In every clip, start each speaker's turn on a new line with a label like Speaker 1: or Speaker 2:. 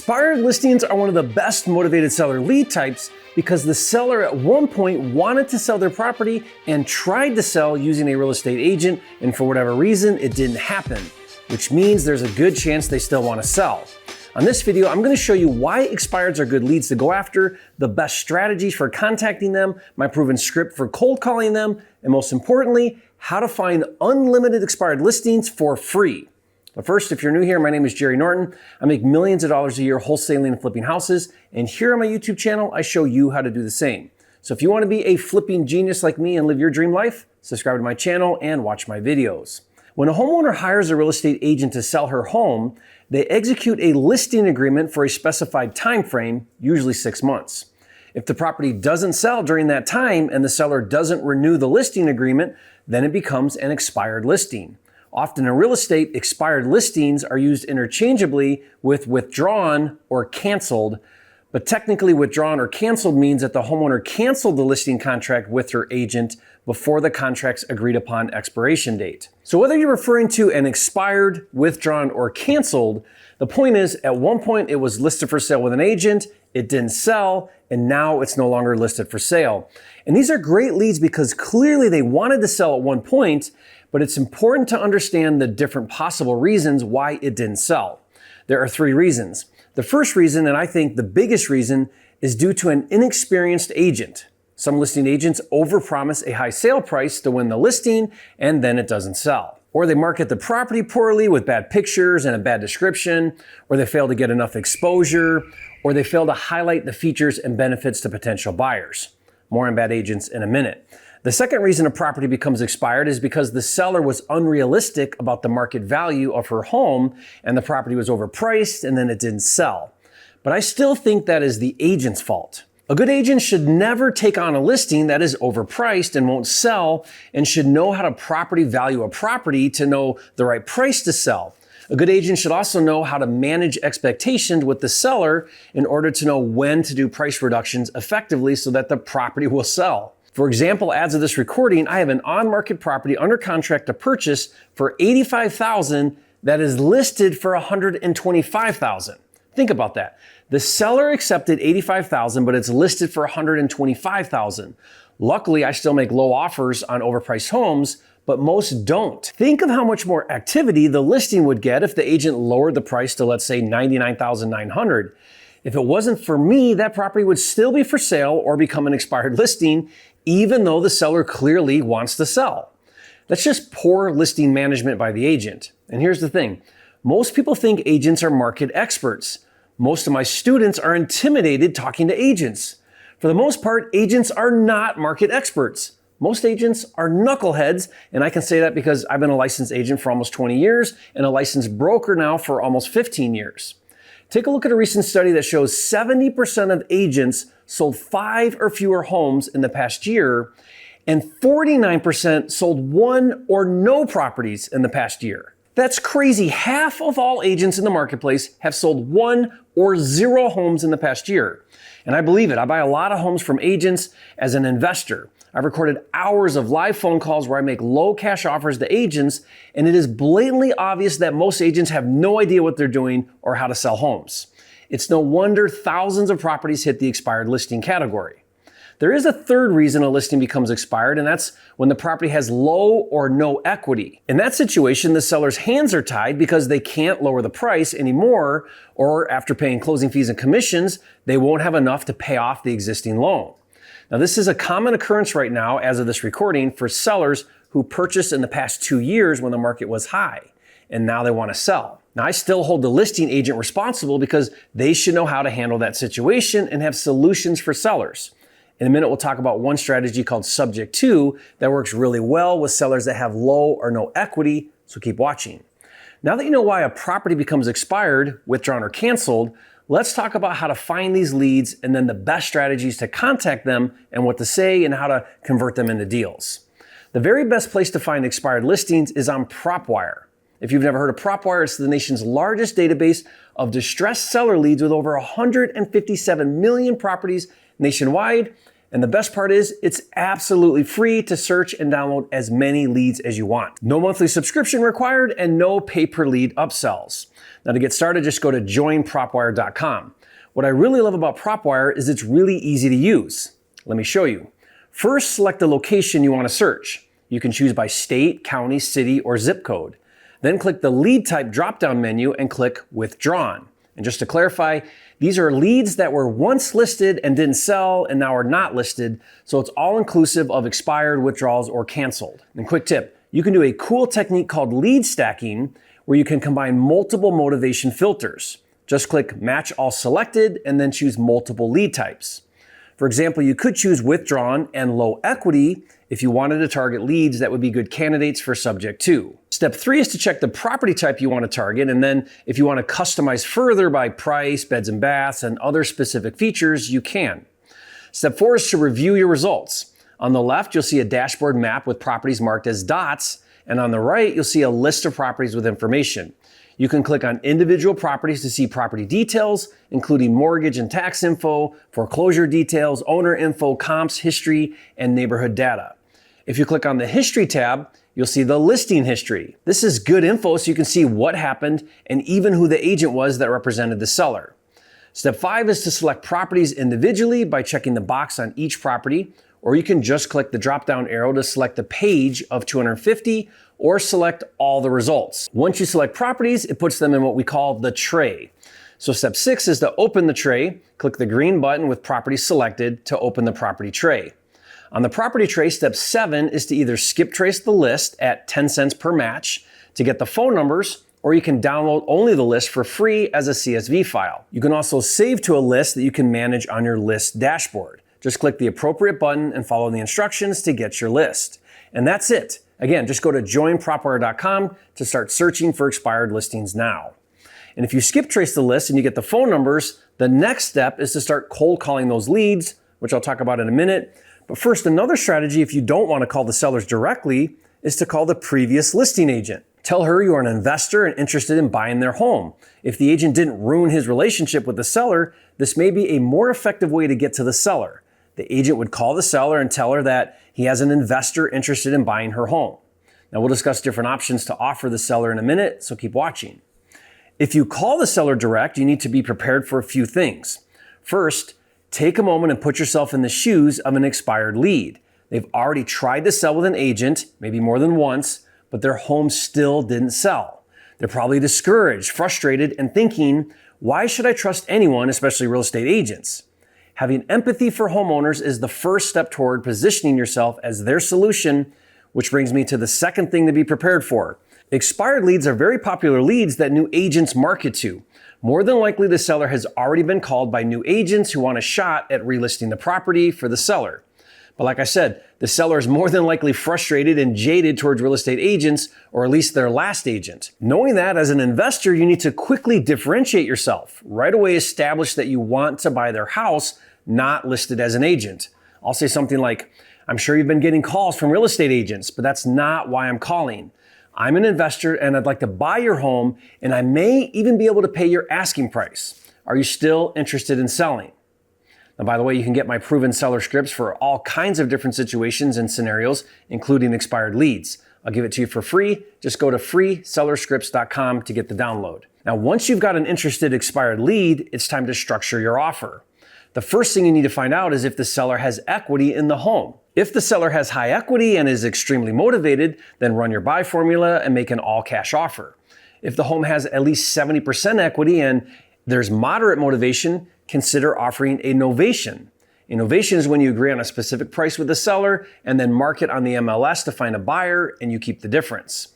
Speaker 1: Expired listings are one of the best motivated seller lead types because the seller at one point wanted to sell their property and tried to sell using a real estate agent, and for whatever reason, it didn't happen, which means there's a good chance they still want to sell. On this video, I'm going to show you why expireds are good leads to go after, the best strategies for contacting them, my proven script for cold calling them, and most importantly, how to find unlimited expired listings for free. But first, if you're new here, my name is Jerry Norton. I make millions of dollars a year wholesaling and flipping houses. And here on my YouTube channel, I show you how to do the same. So if you want to be a flipping genius like me and live your dream life, subscribe to my channel and watch my videos. When a homeowner hires a real estate agent to sell her home, they execute a listing agreement for a specified time frame, usually 6 months. If the property doesn't sell during that time and the seller doesn't renew the listing agreement, then it becomes an expired listing. Often in real estate, expired listings are used interchangeably with withdrawn or canceled, but technically withdrawn or canceled means that the homeowner canceled the listing contract with her agent before the contract's agreed upon expiration date. So whether you're referring to an expired, withdrawn, or canceled, the point is at one point it was listed for sale with an agent, it didn't sell, and now it's no longer listed for sale. And these are great leads because clearly they wanted to sell at one point, but it's important to understand the different possible reasons why it didn't sell. There are 3 reasons. The first reason, and I think the biggest reason, is due to an inexperienced agent. Some listing agents overpromise a high sale price to win the listing, and then it doesn't sell. Or they market the property poorly with bad pictures and a bad description, or they fail to get enough exposure, or they fail to highlight the features and benefits to potential buyers. More on bad agents in a minute. The second reason a property becomes expired is because the seller was unrealistic about the market value of her home and the property was overpriced and then it didn't sell. But I still think that is the agent's fault. A good agent should never take on a listing that is overpriced and won't sell and should know how to property value a property to know the right price to sell. A good agent should also know how to manage expectations with the seller in order to know when to do price reductions effectively so that the property will sell. For example, as of this recording, I have an on-market property under contract to purchase for $85,000 that is listed for $125,000. Think about that. The seller accepted $85,000, but it's listed for $125,000. Luckily, I still make low offers on overpriced homes, but most don't. Think of how much more activity the listing would get if the agent lowered the price to, let's say, $99,900. If it wasn't for me, that property would still be for sale or become an expired listing, even though the seller clearly wants to sell. That's just poor listing management by the agent. And here's the thing. Most people think agents are market experts. Most of my students are intimidated talking to agents. For the most part, agents are not market experts. Most agents are knuckleheads, and I can say that because I've been a licensed agent for almost 20 years and a licensed broker now for almost 15 years. Take a look at a recent study that shows 70% of agents sold 5 or fewer homes in the past year, and 49% sold 1 or no properties in the past year. That's crazy. Half of all agents in the marketplace have sold 1 or 0 homes in the past year. And I believe it. I buy a lot of homes from agents as an investor. I've recorded hours of live phone calls where I make low cash offers to agents, and it is blatantly obvious that most agents have no idea what they're doing or how to sell homes. It's no wonder thousands of properties hit the expired listing category. There is a third reason a listing becomes expired, and that's when the property has low or no equity. In that situation, the seller's hands are tied because they can't lower the price anymore, or after paying closing fees and commissions, they won't have enough to pay off the existing loan. Now, this is a common occurrence right now, as of this recording, for sellers who purchased in the past 2 years when the market was high, and now they want to sell. Now, I still hold the listing agent responsible because they should know how to handle that situation and have solutions for sellers. In a minute, we'll talk about one strategy called Subject To that works really well with sellers that have low or no equity, so keep watching. Now that you know why a property becomes expired, withdrawn, or canceled, let's talk about how to find these leads and then the best strategies to contact them and what to say and how to convert them into deals. The very best place to find expired listings is on PropWire. If you've never heard of PropWire, it's the nation's largest database of distressed seller leads with over 157 million properties nationwide. And the best part is it's absolutely free to search and download as many leads as you want. No monthly subscription required and no pay-per-lead upsells. Now to get started, just go to joinpropwire.com. What I really love about PropWire is it's really easy to use. Let me show you. First, select the location you want to search. You can choose by state, county, city, or zip code. Then click the lead type drop-down menu and click Withdrawn. And just to clarify, these are leads that were once listed and didn't sell and now are not listed, so it's all inclusive of expired, withdrawals, or canceled. And quick tip, you can do a cool technique called lead stacking where you can combine multiple motivation filters. Just click Match All Selected and then choose multiple lead types. For example, you could choose withdrawn and low equity if you wanted to target leads that would be good candidates for subject 2. Step 3 is to check the property type you want to target, and then if you want to customize further by price, beds and baths, and other specific features, you can. Step 4 is to review your results. On the left, you'll see a dashboard map with properties marked as dots, and on the right, you'll see a list of properties with information. You can click on individual properties to see property details, including mortgage and tax info, foreclosure details, owner info, comps, history, and neighborhood data. If you click on the History tab, you'll see the listing history. This is good info so you can see what happened and even who the agent was that represented the seller. Step 5 is to select properties individually by checking the box on each property, or you can just click the drop-down arrow to select the page of 250 or select all the results. Once you select properties, it puts them in what we call the tray. So step 6 is to open the tray. Click the green button with property selected to open the property tray. On the property tray, step 7 is to either skip trace the list at 10 cents per match to get the phone numbers, or you can download only the list for free as a CSV file. You can also save to a list that you can manage on your list dashboard. Just click the appropriate button and follow the instructions to get your list. And that's it. Again, just go to joinpropwire.com to start searching for expired listings now. And if you skip trace the list and you get the phone numbers, the next step is to start cold calling those leads, which I'll talk about in a minute. But first, another strategy if you don't want to call the sellers directly is to call the previous listing agent. Tell her you are an investor and interested in buying their home. If the agent didn't ruin his relationship with the seller, this may be a more effective way to get to the seller. The agent would call the seller and tell her that he has an investor interested in buying her home. Now we'll discuss different options to offer the seller in a minute, so keep watching. If you call the seller direct, you need to be prepared for a few things. First, take a moment and put yourself in the shoes of an expired lead. They've already tried to sell with an agent, maybe more than once, but their home still didn't sell. They're probably discouraged, frustrated, and thinking, why should I trust anyone, especially real estate agents? Having empathy for homeowners is the first step toward positioning yourself as their solution, which brings me to the second thing to be prepared for. Expired leads are very popular leads that new agents market to. More than likely, the seller has already been called by new agents who want a shot at relisting the property for the seller. But like I said, the seller is more than likely frustrated and jaded towards real estate agents, or at least their last agent. Knowing that, as an investor, you need to quickly differentiate yourself. Right away, establish that you want to buy their house, not listed as an agent. I'll say something like, I'm sure you've been getting calls from real estate agents, but that's not why I'm calling. I'm an investor and I'd like to buy your home, and I may even be able to pay your asking price. Are you still interested in selling? Now, by the way, you can get my proven seller scripts for all kinds of different situations and scenarios, including expired leads. I'll give it to you for free. Just go to freesellerscripts.com to get the download. Now, once you've got an interested expired lead, it's time to structure your offer. The first thing you need to find out is if the seller has equity in the home. If the seller has high equity and is extremely motivated, then run your buy formula and make an all-cash offer. If the home has at least 70% equity and there's moderate motivation, consider offering a novation. A novation is when you agree on a specific price with the seller and then market on the MLS to find a buyer and you keep the difference.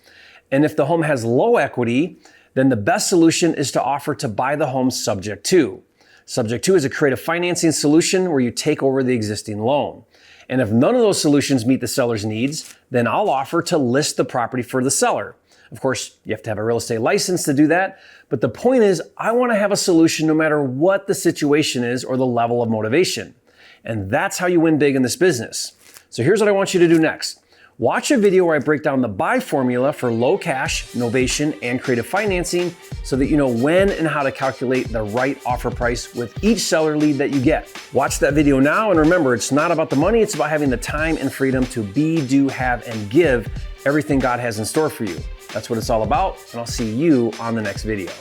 Speaker 1: And if the home has low equity, then the best solution is to offer to buy the home subject to. Subject to is a creative financing solution where you take over the existing loan. And if none of those solutions meet the seller's needs, then I'll offer to list the property for the seller. Of course, you have to have a real estate license to do that. But the point is, I want to have a solution no matter what the situation is or the level of motivation. And that's how you win big in this business. So here's what I want you to do next. Watch a video where I break down the buy formula for low cash, novation, and creative financing so that you know when and how to calculate the right offer price with each seller lead that you get. Watch that video now, and remember, it's not about the money, it's about having the time and freedom to be, do, have, and give everything God has in store for you. That's what it's all about, and I'll see you on the next video.